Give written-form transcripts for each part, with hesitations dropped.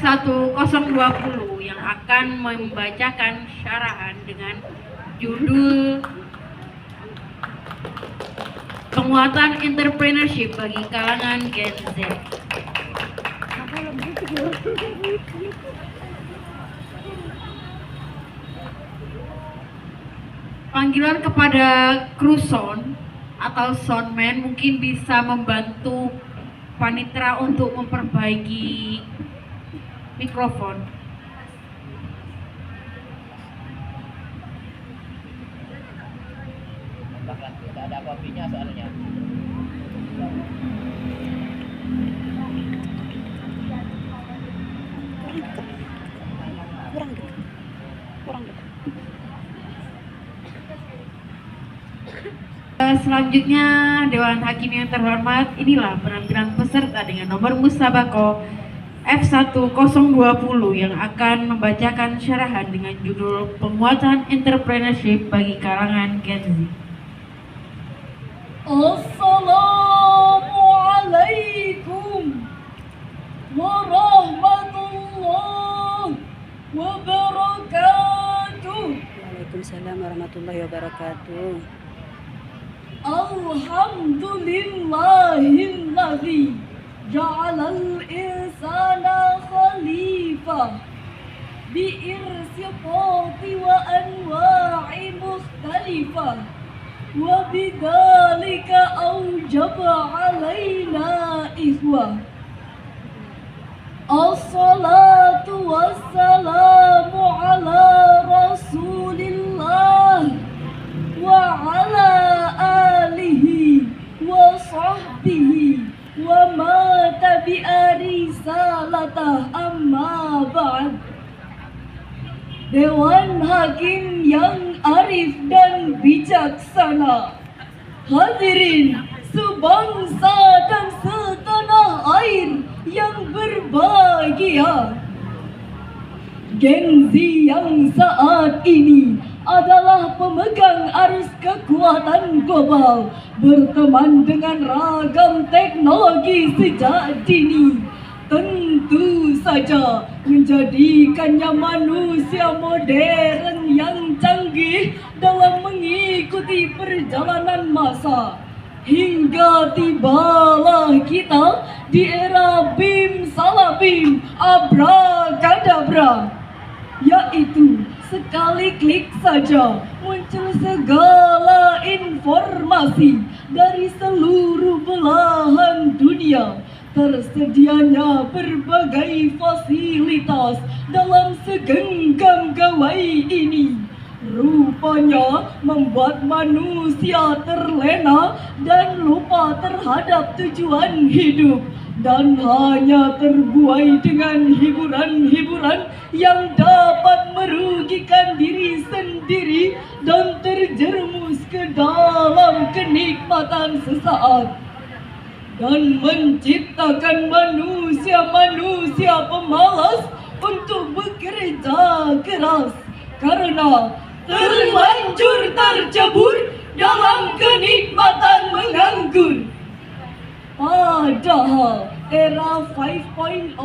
F1020 yang akan membacakan syarahan dengan judul Penguatan Entrepreneurship bagi Kalangan Gen Z. Panggilan kepada kru sound atau soundman mungkin bisa membantu panitera untuk memperbaiki mikrofon. Tidak ada kopinya soalnya. Kurang dekat. Selanjutnya Dewan Hakim yang terhormat, inilah penampilan peserta dengan nomor musabaqah F1020 yang akan membacakan syarahan dengan judul Penguatan Entrepreneurship bagi Kalangan Gen Z. Assalamualaikum warahmatullahi wabarakatuh. Waalaikumsalam warahmatullahi wabarakatuh. Alhamdulillahilladzi ja'alal insana khalifah bi'irsifati wa anwa'i mukhtalifah wa bidzalika aujaba alaina ikhwah. Assalatu wassalamu ala rasulillah wa ala alihi wa sahbihi wa ma tabi'a risalatah amma ba'd. Dewan Hakim yang arif dan bijaksana, hadirin sebangsa dan setanah air yang berbahagia. Gen Z yang saat ini adalah pemegang arus kekuatan global, berteman dengan ragam teknologi sejak dini. Tentu saja menjadikannya manusia modern yang canggih dalam mengikuti perjalanan masa. Hingga tibalah kita di era BIM salah BIM abrakadabra, yaitu sekali klik saja muncul segala informasi dari seluruh belahan dunia. Tersedianya berbagai fasilitas dalam segenggam gawai ini rupanya membuat manusia terlena dan lupa terhadap tujuan hidup, dan hanya terbuai dengan hiburan-hiburan yang dapat merugikan diri sendiri dan terjerumus ke dalam kenikmatan sesaat, dan menciptakan manusia-manusia pemalas untuk bekerja keras karena terlanjur tercebur dalam kenikmatan menganggur. Padahal era 5.0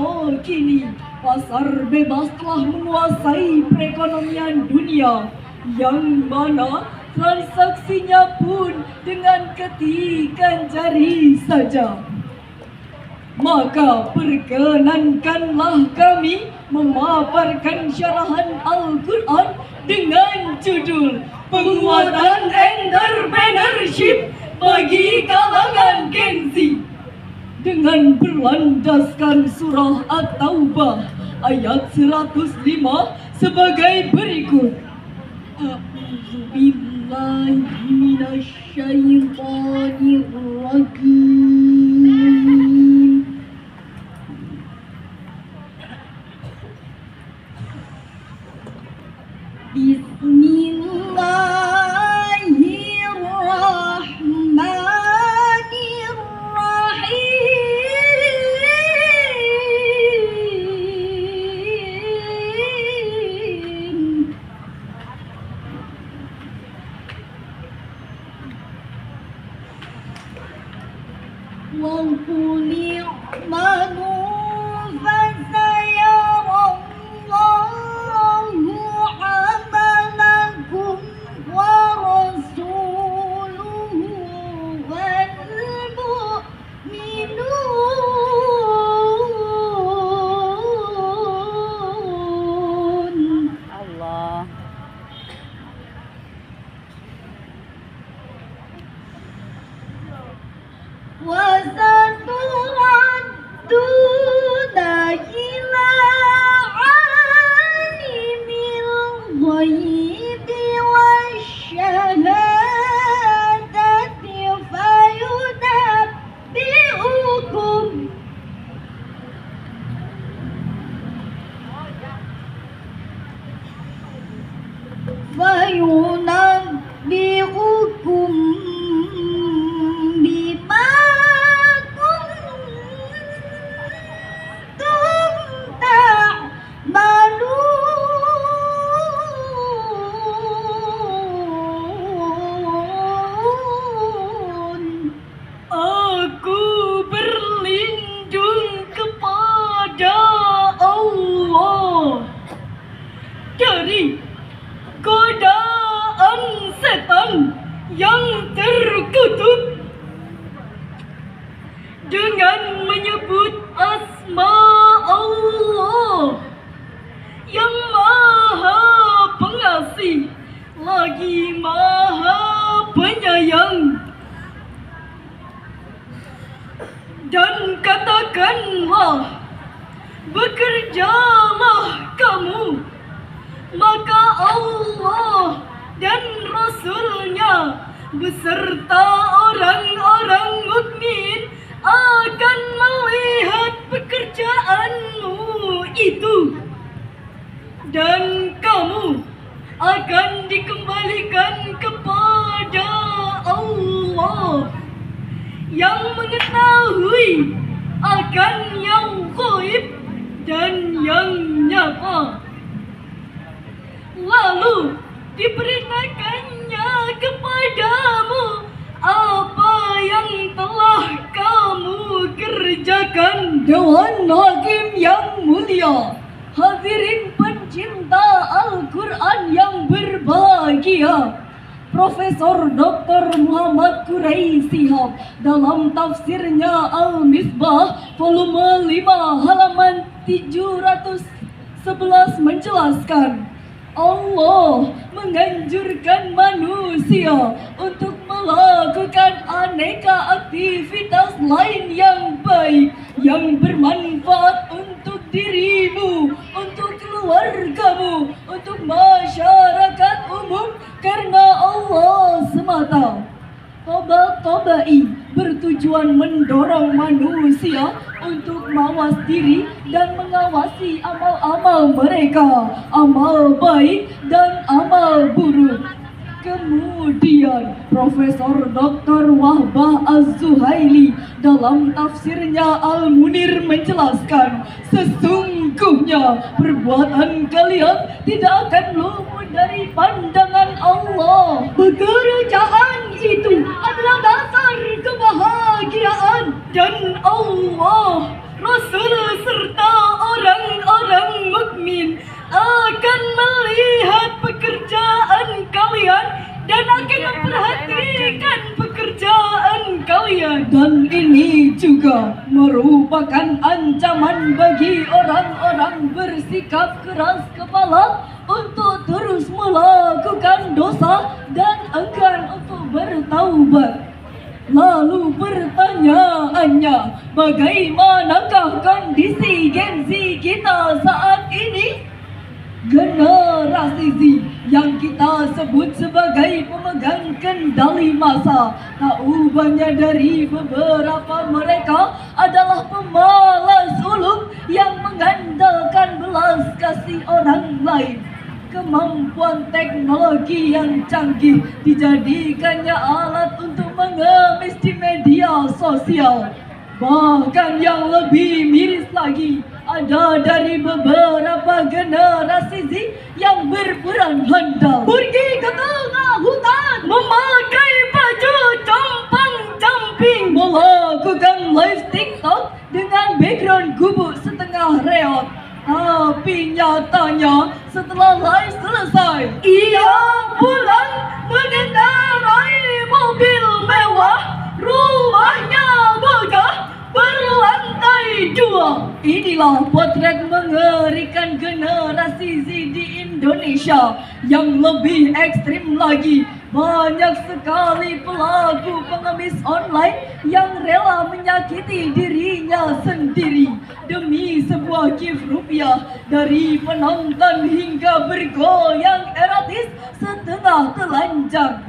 kini pasar bebas telah menguasai perekonomian dunia, yang mana transaksinya pun dengan ketikan jari saja. Maka perkenankanlah kami memaparkan syarahan Al-Quran dengan judul Penguatan Entrepreneurship bagi Kalangan Gen Z, dengan berlandaskan surah At-Taubah ayat 105 sebagai berikut. A'udzubillahi minasyaitonirrajim. Bismillahirrahmanirrahim. وقل اعملوا فسيرى فينبئكم بما كنتم تعملون. Aku berlindung kepada Allah dari godaan setan yang terkutuk dengan menyebut asma Allah yang Maha Pengasih lagi Maha Penyayang. Dan katakanlah, bekerjalah kamu, maka Allah dan Rasul-Nya beserta orang-orang mukmin akan melihat pekerjaanmu itu, dan kamu akan dikembalikan kepada Allah yang mengetahui akan yang gaib dan yang nyata. Lalu diberitakannya kepadamu apa yang telah kamu kerjakan. Dewan Hakim yang mulia, hadirin pencinta Al-Quran yang berbahagia, Profesor Dr. Muhammad Quraisy Shihab dalam tafsirnya Al-Misbah volume 5 halaman 711 menjelaskan, Allah menganjurkan manusia untuk melakukan aneka aktivitas lain yang baik, yang bermanfaat untuk dirimu, untuk keluargamu, untuk masyarakat umum, karena Allah semata. Toba-tobai bertujuan mendorong manusia untuk mawas diri dan mengawasi amal-amal mereka, amal baik dan amal buruk. Kemudian Profesor Dr. Wahbah Az-Zuhaili dalam tafsirnya Al-Munir menjelaskan, sesungguhnya perbuatan kalian tidak akan luput dari pandangan Allah. Pekerjaan itu adalah dasar kebahagiaan, dan Allah, Rasul serta orang-orang mukmin akan melihat pekerjaan kalian dan akan memperhatikan pekerjaan kalian. Dan ini juga merupakan ancaman bagi orang-orang bersikap keras kepala untuk terus melakukan dosa dan enggan untuk bertaubat. Lalu pertanyaannya, bagaimanakah kondisi Gen Z kita saat ini? Generasi Z yang kita sebut sebagai pemegang kendali masa, tak ubahnya dari beberapa mereka adalah pemalas ulung yang mengandalkan belas kasih orang lain. Kemampuan teknologi yang canggih dijadikannya alat untuk mengemis di media sosial. Bahkan yang lebih miris lagi, ada dari beberapa generasi Z yang berperan handal, pergi ke tengah hutan, memakai baju compang-camping, melakukan live TikTok dengan background gubuk setengah reot. Tapi nyatanya setelah live selesai, ia pulang mengendarai mobil mewah, rumahnya megah, berlantai 2. Inilah potret mengerikan generasi Z di Indonesia. Yang lebih ekstrim lagi, banyak sekali pelaku pengemis online yang rela menyakiti dirinya sendiri demi sebuah gift rupiah dari penonton hingga bergoyang erotis setengah telanjang.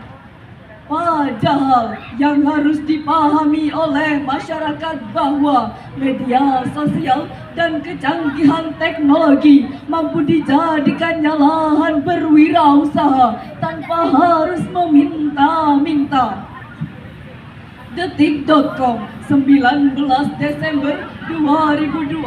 Padahal yang harus dipahami oleh masyarakat bahwa media sosial dan kecanggihan teknologi mampu dijadikannya lahan berwirausaha tanpa harus meminta-minta. Detik.com 19 Desember 2022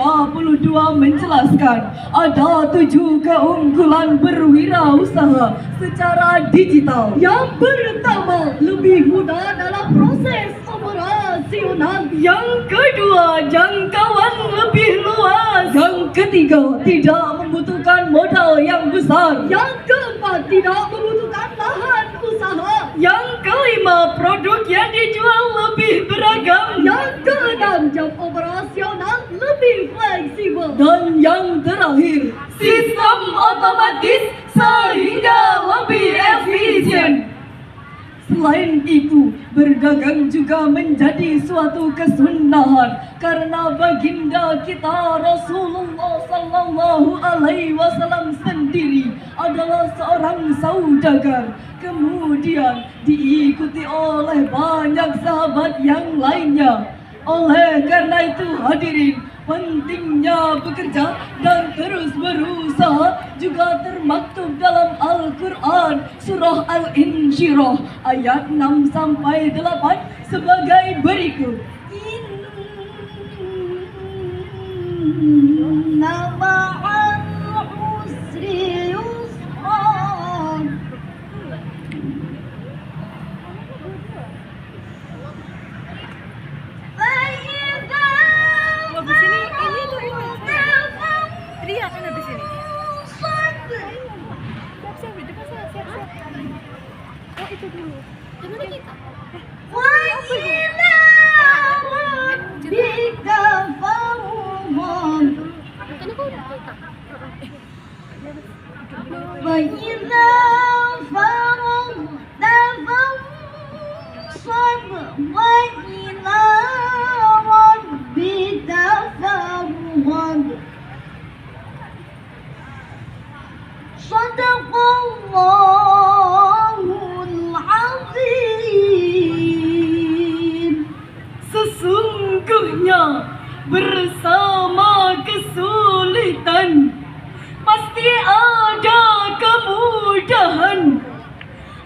menjelaskan ada 7 keunggulan berwirausaha secara digital. Yang pertama, lebih mudah dalam proses operasional. Yang kedua, jangkauan lebih luas. Yang ketiga, tidak membutuhkan modal yang besar. Yang keempat, tidak membutuhkan lahan usaha. Yang kelima, produk yang dijual lebih beragam. Yang keenam, jam operasional lebih fleksibel. Dan yang terakhir, sistem otomatis sehingga lebih efisien. Selain itu, berdagang juga menjadi suatu kesunahan karena baginda kita Rasulullah Sallallahu Alaihi Wasallam sendiri adalah seorang saudagar. Kemudian diikuti oleh banyak sahabat yang lainnya. Oleh karena itu hadirin, pentingnya bekerja dan terus berusaha juga termaktub dalam Al-Quran surah Al-Insyirah ayat 6 sampai 8 sebagai berikut. Inna ma'al usri yusra. Di sini ini tuh Ria kan di sini. Siap di depan sana, siap. Oh itu dulu. Jangan kita. Sadaqallahul Azim. Sesungguhnya bersama kesulitan pasti ada kemudahan.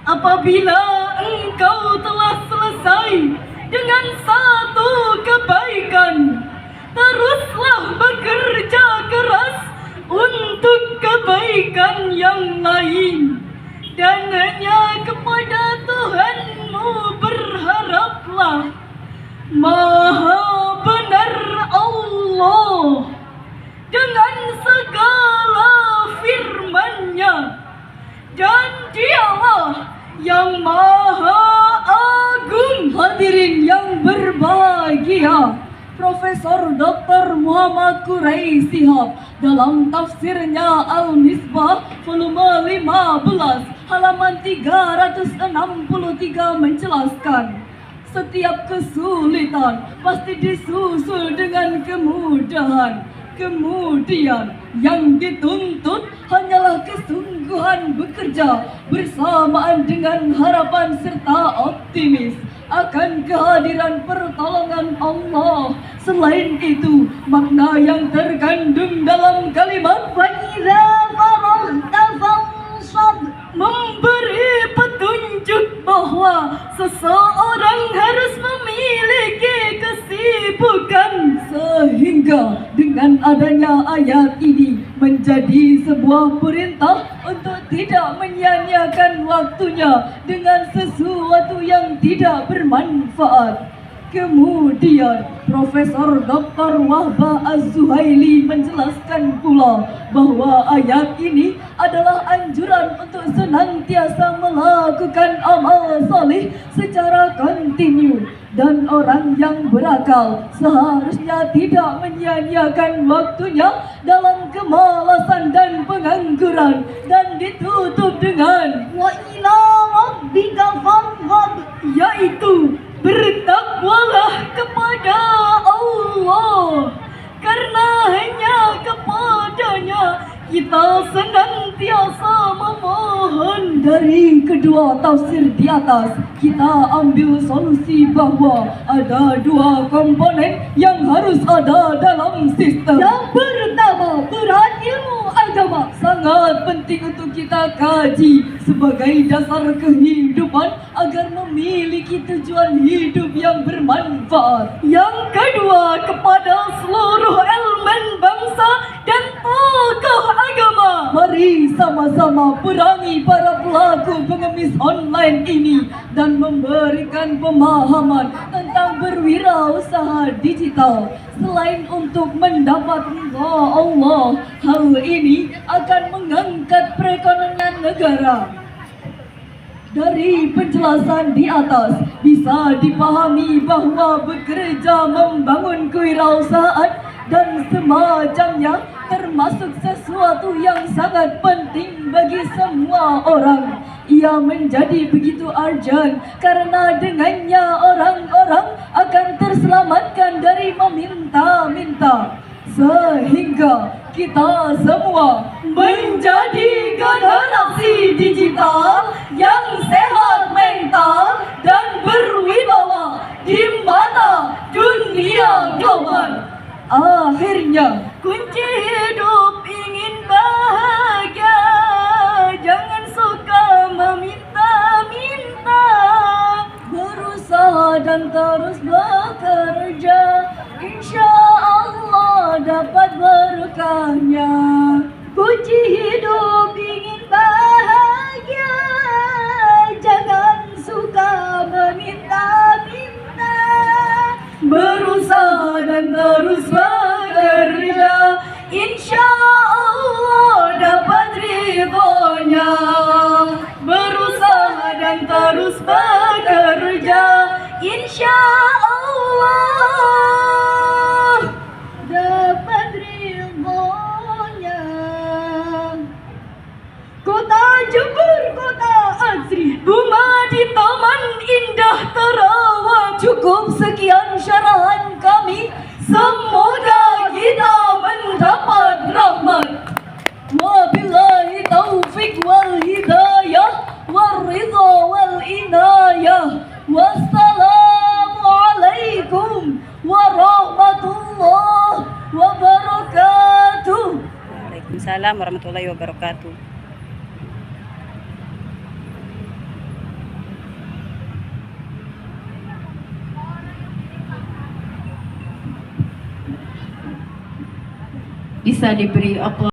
Apabila engkau telah selesai dengan satu kebaikan, teruslah bekerja keras untuk kebaikan yang lain, dan hanya kepada Tuhanmu berharaplah. Maha benar Allah dengan segala firman-Nya, dan Dialah yang Maha Agung. Hadirin yang berbahagia, Profesor Dr. Muhammad Quraisy Shihab dalam tafsirnya Al-Misbah volume 15 halaman 363 menjelaskan, setiap kesulitan pasti disusul dengan kemudahan. Kemudian yang dituntut hanyalah kesungguhan bekerja bersamaan dengan harapan serta optimis akan kehadiran pertolongan Allah. Selain itu, makna yang terkandung dalam kalimat "Faiza faraghta fansab" memberi petunjuk bahwa seseorang harus memiliki kesibukan, sehingga dengan adanya ayat ini menjadi sebuah perintah untuk tidak menyia-nyiakan waktunya dengan sesuatu yang tidak bermanfaat. Kemudian Profesor Dr. Wahbah Az-Zuhaili menjelaskan pula bahwa ayat ini adalah anjuran untuk senantiasa melakukan amal salih secara kontinu, dan orang yang berakal seharusnya tidak menyia-nyiakan waktunya dalam kemalasan dan pengangguran, dan ditutup dengan wa ila rabbika farghab, yaitu bertakwalah kepada Allah, karena hanya kepadanya kita senantiasa memohon Dari kedua tafsir di atas, kita ambil solusi bahwa ada dua komponen yang harus ada dalam sistem. Yang pertama, peran ilmu agama sangat penting untuk kita kaji sebagai dasar kehidupan agar memiliki tujuan hidup yang bermanfaat. Yang kedua, kepada seluruh elemen bangsa dan tokoh agama, mari sama-sama perangi para pelaku pengemis online ini dan memberikan pemahaman tentang berwirausaha digital. Selain untuk mendapat ridha Allah, hal ini akan mengangkat perekonomian negara. Dari penjelasan di atas bisa dipahami bahwa bekerja membangun kewirausahaan dan semacamnya termasuk sesuatu yang sangat penting bagi semua orang. Ia menjadi begitu urgent karena dengannya orang-orang akan terselamatkan dari meminta-minta. Sehingga kita semua menjadi generasi digital yang sehat mental dan berwibawa di mata dunia global. Akhirnya, kunci hidup ingin bahagia, jangan suka meminta-minta. Berusaha dan terus bekerja, insya Allah dapat berkahnya. Kunci hidup ingin bahagia, jangan suka meminta-minta. Berusaha dan terus bekerja, insya Allah dapat ridhonya. Berusaha dan terus bekerja, insya Allah dapat ridhonya. Kota Jember, kota asri, bunga di taman indah terawat. Cukup sekian syarahan kami, semoga kita mendapat rahmat. Wabillahi taufik wal hidayah wal ridha wal inayah. Wassalamualaikum warahmatullahi wabarakatuh. Waalaikumsalam warahmatullahi wabarakatuh. Bisa diberi aplaus.